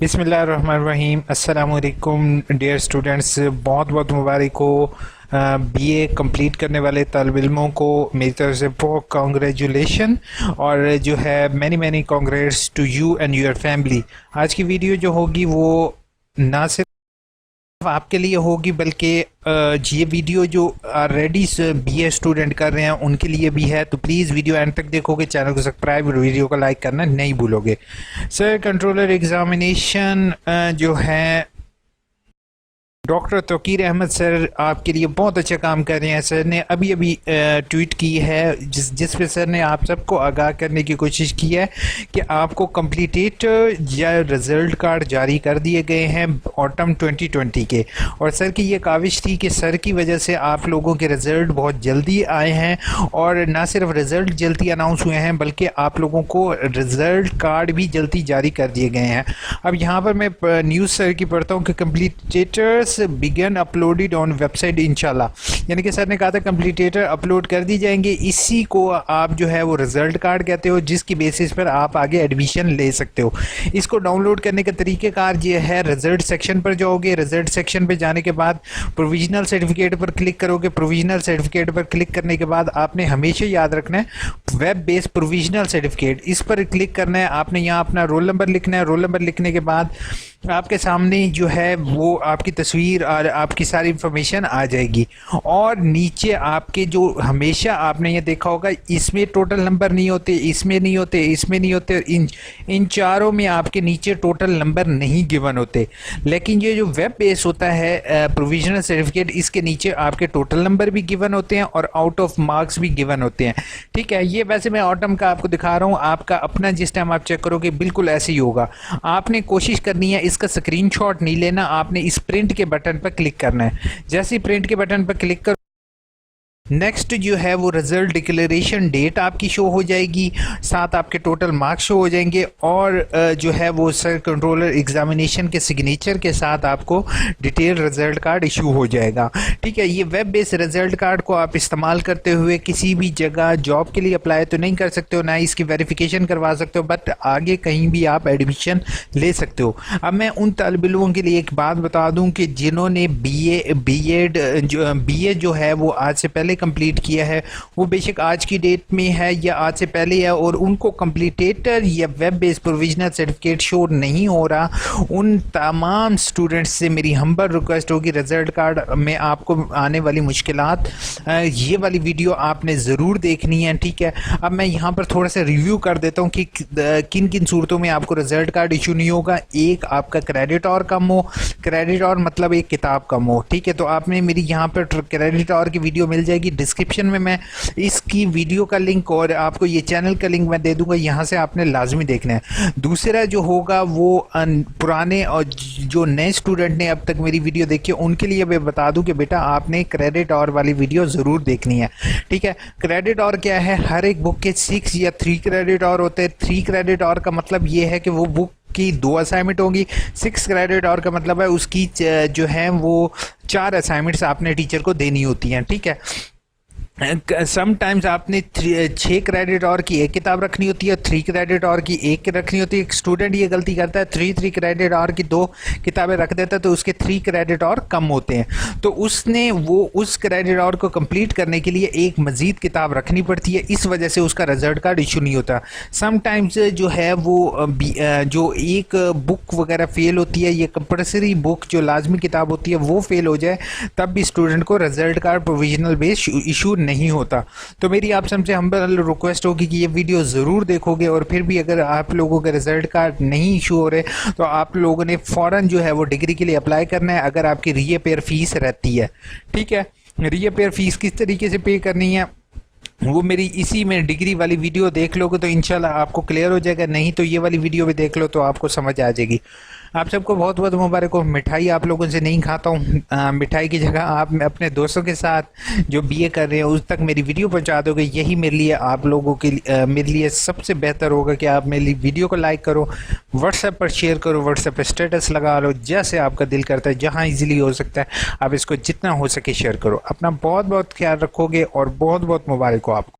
बिस्मिल्लाहिर्रहमानिर्रहीम। अस्सलाम वालेकुम डियर स्टूडेंट्स, बहुत बहुत मुबारक हो। बीए कंप्लीट करने वाले तालिब इल्मों को मेरी तरफ से बहुत कॉन्ग्रेचुलेशन और जो है many many congrats to you and your family. आज की वीडियो जो होगी वो ना सिर्फ आपके लिए होगी बल्कि ये वीडियो जो ऑलरेडी बीए स्टूडेंट कर रहे हैं उनके लिए भी है, तो प्लीज़ वीडियो एंड तक देखोगे, चैनल को सब्सक्राइब और वीडियो को लाइक करना नहीं भूलोगे। सर कंट्रोलर एग्जामिनेशन जो है डॉक्टर तौकीर अहमद सर आपके लिए बहुत अच्छा काम कर रहे हैं। सर ने अभी अभी ट्वीट की है जिस पे सर ने आप सबको आगाह करने की कोशिश की है कि आपको कंप्लीटेटर या रिज़ल्ट कार्ड जारी कर दिए गए हैं ऑटम 2020 के। और सर की ये काविश थी कि सर की वजह से आप लोगों के रिज़ल्ट बहुत जल्दी आए हैं, और ना सिर्फ रिज़ल्ट जल्दी अनाउंस हुए हैं बल्कि आप लोगों को रिज़ल्ट कार्ड भी जल्दी जारी कर दिए गए हैं। अब यहाँ पर मैं न्यूज़ सर की पढ़ता हूँ कि कंप्लीटेटर्स बिगन अपलोडेड ऑन वेबसाइट इंशाल्लाह, यानी कि सर ने कहा था कंप्लीटेटर अपलोड कर दी जाएंगे। इसी को आप जो है वो रिजल्ट कार्ड कहते हो, जिसकी बेसिस पर आप आगे एडमिशन ले सकते हो। इसको डाउनलोड करने का तरीक़ेकार ये है, रिजल्ट सेक्शन पर जाओगे, रिजल्ट सेक्शन पर जाने के बाद प्रोविजनल सर्टिफिकेट पर क्लिक करोगे। प्रोविजनल सर्टिफिकेट पर क्लिक करने के बाद आपने हमेशा याद रखना है वेब बेस्ड प्रोविजनल सर्टिफिकेट, इस पर क्लिक करना है। आपने यहाँ अपना रोल नंबर लिखना है। रोल नंबर लिखने के बाद आपके सामने जो है वो आपकी तस्वीर और आपकी सारी इंफॉर्मेशन आ जाएगी, और नीचे आपके जो हमेशा आपने ये देखा होगा इसमें टोटल नंबर नहीं होते, इसमें नहीं होते, इसमें नहीं होते, इन चारों में आपके नीचे टोटल नंबर नहीं गिवन होते। लेकिन ये जो वेब बेस होता है प्रोविजनल सर्टिफिकेट, इसके नीचे आपके टोटल नंबर भी गिवन होते हैं और आउट ऑफ मार्क्स भी गिवन होते हैं। ठीक है, ये वैसे मैं ऑटम का आपको दिखा रहा हूँ, आपका अपना जिस टाइम आप चेक करोगे बिल्कुल ऐसे ही होगा। आपने कोशिश करनी है इसका स्क्रीनशॉट नहीं लेना, आपने इस प्रिंट के बटन पर क्लिक करना है। जैसे ही प्रिंट के बटन पर क्लिक कर नेक्स्ट जो है वो रिजल्ट डिक्लेरेशन डेट आपकी शो हो जाएगी, साथ आपके टोटल मार्क्स शो हो जाएंगे, और जो है वो सर कंट्रोलर एग्जामिनेशन के सिग्नेचर के साथ आपको डिटेल रिजल्ट कार्ड इशू हो जाएगा। ठीक है, ये वेब बेस्ड रिजल्ट कार्ड को आप इस्तेमाल करते हुए किसी भी जगह जॉब के लिए अप्लाई तो नहीं कर सकते हो, ना इसकी वेरिफिकेशन करवा सकते हो, बट आगे कहीं भी आप एडमिशन ले सकते हो। अब मैं उन तालिब इल्मों के लिए एक बात बता दूँ कि जिन्होंने बीए जो है वो आज से पहले कंप्लीट किया है, वो बेशक आज की डेट में है या आज से पहले है, और उनको कंप्लीटेटर या web based provisional certificate show नहीं हो रहा, उन तमाम स्टूडेंट्स से मेरी हम्बल रिक्वेस्ट होगी रिजल्ट कार्ड में आपको आने वाली मुश्किलात, ये वाली वीडियो आपने ज़रूर देखनी है। ठीक है, अब मैं यहाँ पर थोड़ा सा रिव्यू कर देता हूँ कि किन किन सूरतों में आपको रिजल्ट कार्ड इशू नहीं होगा। एक, आपका क्रेडिट और कम हो, क्रेडिट और मतलब एक किताब कम हो। ठीक है, तो आपने मेरी यहाँ पर क्रेडिट और की वीडियो मिल जाएगी, डिस्क्रिप्शन में मैं इसकी वीडियो का लिंक और आपको ये चैनल का लिंक मैं दे दूंगा, यहाँ से आपने लाजमी देखना है। दूसरा जो होगा वो पुराने और जो नए स्टूडेंट ने अब तक मेरी वीडियो देखी उनके लिए मैं बता दूं कि बेटा आपने क्रेडिट और वाली वीडियो ज़रूर देखनी है। ठीक है, क्रेडिट और क्या है, हर एक बुक के 6 या 3 क्रेडिट और होते हैं। 3 क्रेडिट और का मतलब ये है कि वो बुक की 2 असाइनमेंट होंगी। 6 क्रेडिट और का मतलब है उसकी जो है वो 4 असाइनमेंट्स आपने टीचर को देनी होती हैं। ठीक है, समटाइम्स आपने 6 क्रेडिट और की एक किताब रखनी होती है, 3 क्रेडिट और की एक रखनी होती है। एक स्टूडेंट ये गलती करता है, 3 क्रेडिट और की 2 किताबें रख देता है, तो उसके 3 क्रेडिट और कम होते हैं, तो उसने वो उस क्रेडिट और को कंप्लीट करने के लिए एक मज़ीद किताब रखनी पड़ती है, इस वजह से उसका रिजल्ट कार्ड इशू नहीं होता। समटाइम्स जो है वो जो एक बुक वगैरह फेल होती है, ये कंपल्सरी बुक जो लाजमी किताब होती है वो फेल हो जाए, तब भी स्टूडेंट को result card provisional base issue नहीं होता। तो मेरी आप सबसे हम्बल रिक्वेस्ट होगी कि ये वीडियो ज़रूर देखोगे, और फिर भी अगर आप लोगों के रिजल्ट कार्ड नहीं इशू हो रहे तो आप लोगों ने फ़ौरन जो है वो डिग्री के लिए अप्लाई करना है, अगर आपकी रीअपेयर फीस रहती है। ठीक है, रीअपेयर फीस किस तरीके से पे करनी है वो मेरी इसी में डिग्री वाली वीडियो देख लोगे तो इंशाल्लाह आपको क्लियर हो जाएगा, नहीं तो ये वाली वीडियो भी देख लो तो आपको समझ आ जाएगी। आप सबको बहुत बहुत मुबारक हो। मिठाई आप लोगों से नहीं खाता हूँ, मिठाई की जगह आप अपने दोस्तों के साथ जो बीए कर रहे हैं उस तक मेरी वीडियो पहुँचा दोगे, यही मेरे लिए आप लोगों के मेरे लिए सबसे बेहतर होगा कि आप मेरी वीडियो को लाइक करो, व्हाट्सएप पर शेयर करो, व्हाट्सएप पर स्टेटस लगा लो, जैसे आपका दिल करता है, जहाँ ईजिली हो सकता है आप इसको जितना हो सके शेयर करो। अपना बहुत बहुत ख्याल रखोगे और बहुत बहुत मुबारक हो आपको।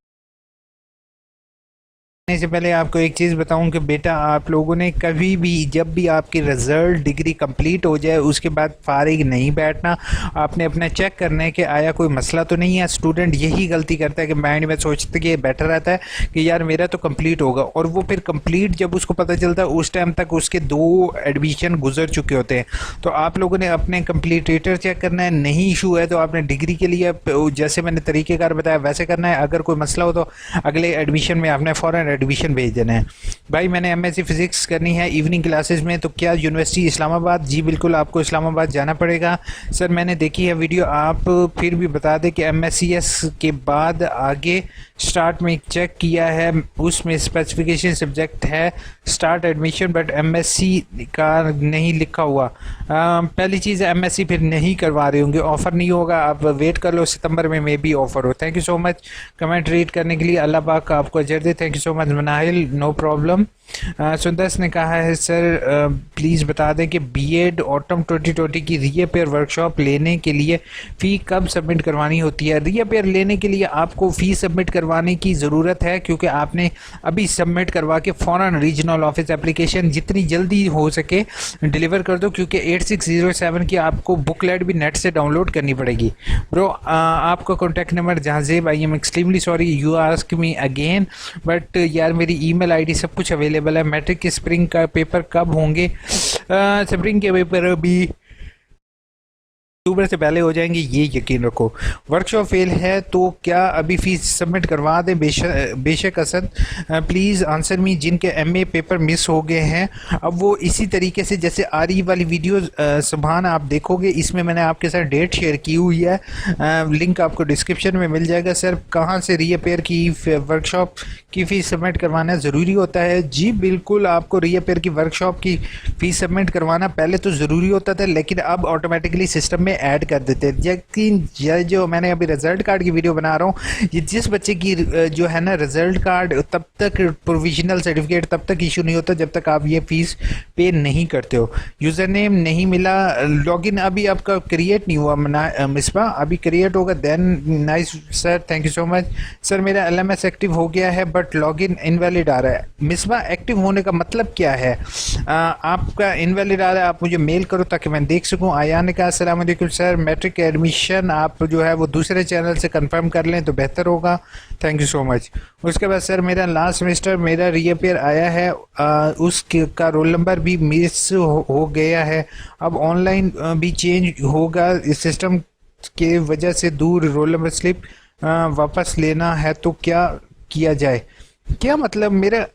से पहले आपको एक चीज़ बताऊं कि बेटा आप लोगों ने कभी भी जब भी आपकी रिजल्ट डिग्री कंप्लीट हो जाए उसके बाद फारिग नहीं बैठना। आपने अपना चेक करना है कि आया कोई मसला तो नहीं है। स्टूडेंट यही गलती करता है कि माइंड में सोचते कि बैठा रहता है कि यार मेरा तो कंप्लीट होगा, और वो फिर कंप्लीट जब उसको पता चलता है उस टाइम तक उसके 2 एडमिशन गुजर चुके होते हैं। तो आप लोगों ने अपने कंप्लीटेटर चेक करना है, नहीं इशू है तो आपने डिग्री के लिए जैसे मैंने तरीक़ेकार बताया वैसे करना है। अगर कोई मसला हो तो अगले एडमिशन में आपने फ़ौरन एडमिशन भेज देना है। भाई मैंने एमएससी फिज़िक्स करनी है इवनिंग क्लासेस में, तो क्या यूनिवर्सिटी इस्लामाबाद? जी बिल्कुल, आपको इस्लामाबाद जाना पड़ेगा। सर मैंने देखी है वीडियो, आप फिर भी बता दें कि एमएससीएस के बाद आगे स्टार्ट में चेक किया है, उसमें स्पेसिफिकेशन सब्जेक्ट है स्टार्ट एडमिशन, बट एमएससी का नहीं लिखा हुआ। पहली चीज़ एमएससी फिर नहीं करवा रहे होंगे, ऑफ़र नहीं होगा, आप वेट कर लो, सितंबर में भी ऑफ़र हो। Thank you so much comment read करने के लिए, अल्लाह पाक आपको अजर दे। Thank you so much Manahil, no problem. Sundus ने कहा है सर प्लीज़ बता दें कि बीएड ऑटम 2020 की रीअपेयर वर्कशॉप लेने के लिए फ़ी कब सबमिट करवानी होती है? रीअपेयर लेने के लिए आपको फ़ी सबमिट करवाने की ज़रूरत है, क्योंकि आपने अभी सबमिट करवा के फ़ौरन रीजनल ऑफिस एप्लीकेशन जितनी जल्दी हो सके डिलीवर कर दो, क्योंकि 8607 की आपको बुकलेट भी नेट से डाउनलोड करनी पड़ेगी। ब्रो आपका contact number Jahanzeb, I am extremely sorry you ask me again, but यार मेरी ईमेल आईडी सब कुछ अवेलेबल है। मैट्रिक के स्प्रिंग का पेपर कब होंगे? स्प्रिंग के पेपर अभी अक्टूबर से पहले हो जाएंगे, ये यकीन रखो। वर्कशॉप फेल है तो क्या अभी फीस सबमिट करवा दें? बेशक असद, प्लीज़ आंसर मी। जिनके एमए पेपर मिस हो गए हैं, अब वो इसी तरीके से जैसे आरी वाली वीडियो सुबहान आप देखोगे, इसमें मैंने आपके साथ डेट शेयर की हुई है, लिंक आपको डिस्क्रिप्शन में मिल जाएगा। सर कहाँ से रीअपेयर की वर्कशॉप की फ़ीस सबमिट करवाना ज़रूरी होता है? जी बिल्कुल, आपको रीअपेयर की वर्कशॉप की फ़ीस सबमिट करवाना पहले तो ज़रूरी होता था, लेकिन अब ऑटोमेटिकली सिस्टम में ऐड कर देते हैं। लेकिन यह जो मैंने अभी रिज़ल्ट कार्ड की वीडियो बना रहा हूँ, ये जिस बच्चे की जो है ना रिज़ल्ट कार्ड तब तक प्रोविजनल सर्टिफिकेट तब तक इशू नहीं होता जब तक आप ये फ़ीस पे नहीं करते हो। यूज़र नेम नहीं मिला, लॉगिन अभी आपका क्रिएट नहीं हुआ मिसबा, अभी क्रिएट होगा then. Nice sir, thank you so much. Sir मेरा एलएमएस एक्टिव हो गया है बट लॉगिन इनवैलिड आ रहा है। मिसबा एक्टिव होने का मतलब क्या है? आपका इनवैलिड आ रहा है, आप मुझे मेल करो ताकि मैं देख सकूँ। आया ने कहा अस्सलाम वालेकुम सर, मैट्रिक एडमिशन आप जो है वो दूसरे चैनल से कंफर्म कर लें तो बेहतर होगा। Thank you so much. उसके बाद सर मेरा लास्ट सेमेस्टर मेरा रीअपेयर आया है, उसका रोल नंबर भी मिस हो गया है, अब ऑनलाइन भी चेंज होगा, इस सिस्टम के वजह से दूर रोल नंबर स्लिप वापस लेना है तो क्या किया जाए? क्या मतलब मेरा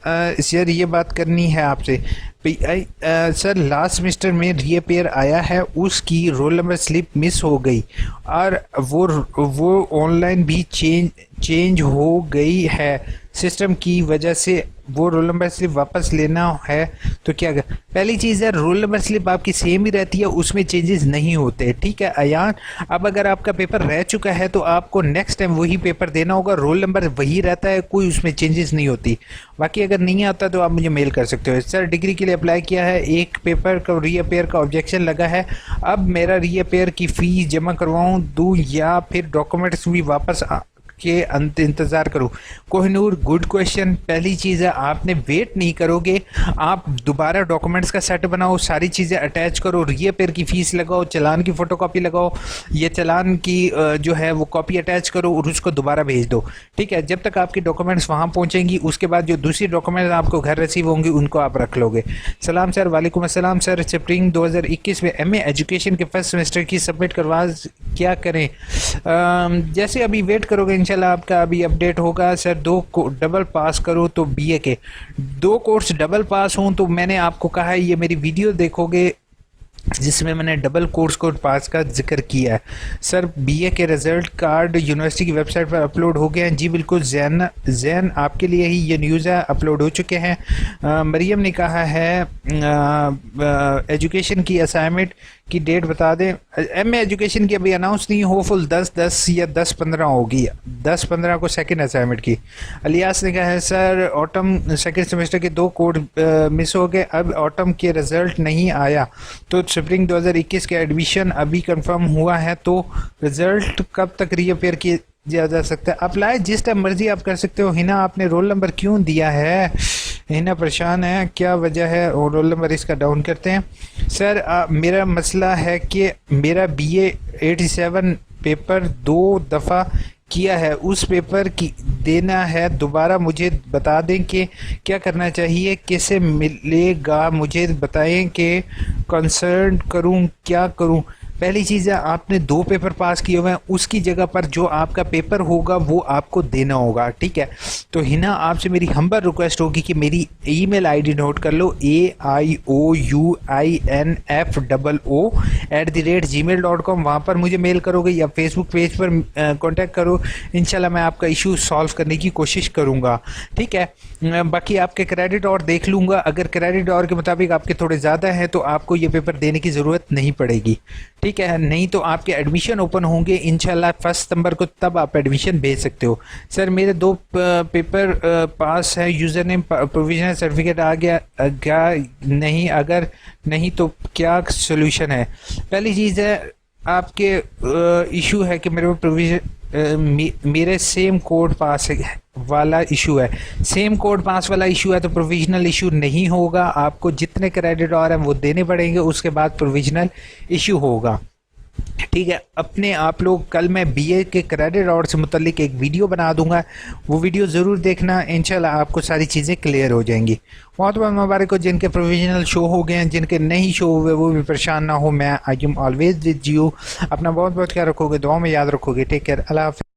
सर ये बात करनी है आपसे। सर लास्ट सेमेस्टर में रीअपेयर आया है, उसकी रोल नंबर स्लिप मिस हो गई और वो ऑनलाइन भी चेंज हो गई है, सिस्टम की वजह से वो रोल नंबर स्लिप वापस लेना है तो क्या कर? पहली चीज़ है रोल नंबर स्लिप आपकी सेम ही रहती है, उसमें चेंजेस नहीं होते, ठीक है अयान। अब अगर आपका पेपर रह चुका है तो आपको नेक्स्ट टाइम वही पेपर देना होगा, रोल नंबर वही रहता है, कोई उसमें चेंजेस नहीं होती। बाकी अगर नहीं आता तो आप मुझे मेल कर सकते हो। सर डिग्री के लिए अप्लाई किया है, एक पेपर का रीअपेयर का ऑब्जेक्शन लगा है, अब मेरा रीअपेयर की फ़ीस जमा करवाऊँ दूँ या फिर डॉक्यूमेंट्स भी वापस के इंतज़ार करूँ? Kohinoor good question. पहली चीज़ है आपने वेट नहीं करोगे, आप दोबारा डॉक्यूमेंट्स का सेट बनाओ, सारी चीज़ें अटैच करो, रीअपेयर की फ़ीस लगाओ, चालान की फ़ोटोकॉपी लगाओ, ये चालान की जो है वो कॉपी अटैच करो और उसको दोबारा भेज दो, ठीक है। जब तक आपकी डॉक्यूमेंट्स वहाँ पहुँचेंगी उसके बाद जो दूसरी डॉक्यूमेंट्स आपको घर रिसीव होंगी उनको आप रख लोगे। सलाम सर। वालेकुम अस्सलाम सर। स्प्रिंग 2021 में एमए एजुकेशन के फर्स्ट सेमेस्टर की सबमिट करवा क्या करें? जैसे अभी वेट करोगे इंशाल्लाह आपका अभी अपडेट होगा। सर 2 डबल पास करो तो बीए के 2 कोर्स डबल पास हों तो मैंने आपको कहा है ये मेरी वीडियो देखोगे जिसमें मैंने डबल कोर्स पास का जिक्र किया है। सर बीए के रिज़ल्ट कार्ड यूनिवर्सिटी की वेबसाइट पर अपलोड हो गए हैं? जी बिल्कुल जैन आपके लिए ही ये न्यूज़ है, अपलोड हो चुके हैं। मरियम ने कहा है एजुकेशन की असाइनमेंट की डेट बता दें। एमए एजुकेशन की अभी अनाउंस नहीं, होपफुल 10-10 या 10-15 होगी, 10-15 को सेकंड असाइनमेंट की। अलियास ने कहा है सर ऑटम सेकंड सेमेस्टर के 2 कोड मिस हो गए, अब ऑटम के रिज़ल्ट नहीं आया तो स्प्रिंग 2021 के एडमिशन अभी कंफर्म हुआ है तो रिज़ल्ट कब तक रीअपेयर जा सकता है। अप्लाई जिस टाइम मर्जी आप कर सकते हो। हिना आपने रोल नंबर क्यों दिया है? हिना परेशान है, क्या वजह है? और रोल नंबर इसका डाउन करते हैं। सर मेरा मसला है कि मेरा BA 87 पेपर 2 दफ़ा किया है, उस पेपर की देना है दोबारा, मुझे बता दें कि क्या करना चाहिए, कैसे मिलेगा, मुझे बताएं कि कंसर्न करूं, क्या करूं। पहली चीज़ है, आपने 2 पेपर पास किए हुए हैं, उसकी जगह पर जो आपका पेपर होगा वो आपको देना होगा, ठीक है। तो हिना आपसे मेरी हम्बल रिक्वेस्ट होगी कि मेरी ईमेल आईडी नोट कर लो, AIOUINFOO@gmail.com। वहाँ पर मुझे मेल करोगे या फेसबुक पेज पर कांटेक्ट करो, इंशाल्लाह मैं आपका इशू सॉल्व करने की कोशिश करूँगा, ठीक है। बाकी आपके क्रेडिट और देख लूँगा, अगर क्रेडिट और के मुताबिक आपके थोड़े ज़्यादा हैं तो आपको ये पेपर देने की ज़रूरत नहीं पड़ेगी, ठीक है। नहीं तो आपके एडमिशन ओपन होंगे इंशाल्लाह 1 सितंबर को, तब आप एडमिशन भेज सकते हो। सर मेरे 2 पेपर पास है, यूज़र नेम प्रोविजनल सर्टिफिकेट आ गया क्या? नहीं, अगर नहीं तो क्या सोल्यूशन है? पहली चीज़ है, आपके इशू है कि मेरे प्रोविजन मेरे सेम कोड पास वाला इशू है, सेम कोड पास वाला इशू है तो प्रोविजनल इशू नहीं होगा। आपको जितने क्रेडिट और हैं वो देने पड़ेंगे, उसके बाद प्रोविजनल इशू होगा, ठीक है। अपने आप लोग, कल मैं BA के क्रेडिट और से मुतल्लिक एक वीडियो बना दूंगा, वो वीडियो ज़रूर देखना, इंशाल्लाह आपको सारी चीज़ें क्लियर हो जाएंगी। बहुत बहुत मुबारक हो जिनके प्रोविजनल शो हो गए हैं, जिनके नहीं शो हुए वो भी परेशान ना हो। मैं I am always with you. अपना बहुत बहुत ख्याल रखोगे, दुआ में याद रखोगे। टेक केयर, अल्लाह हाफ़िज़।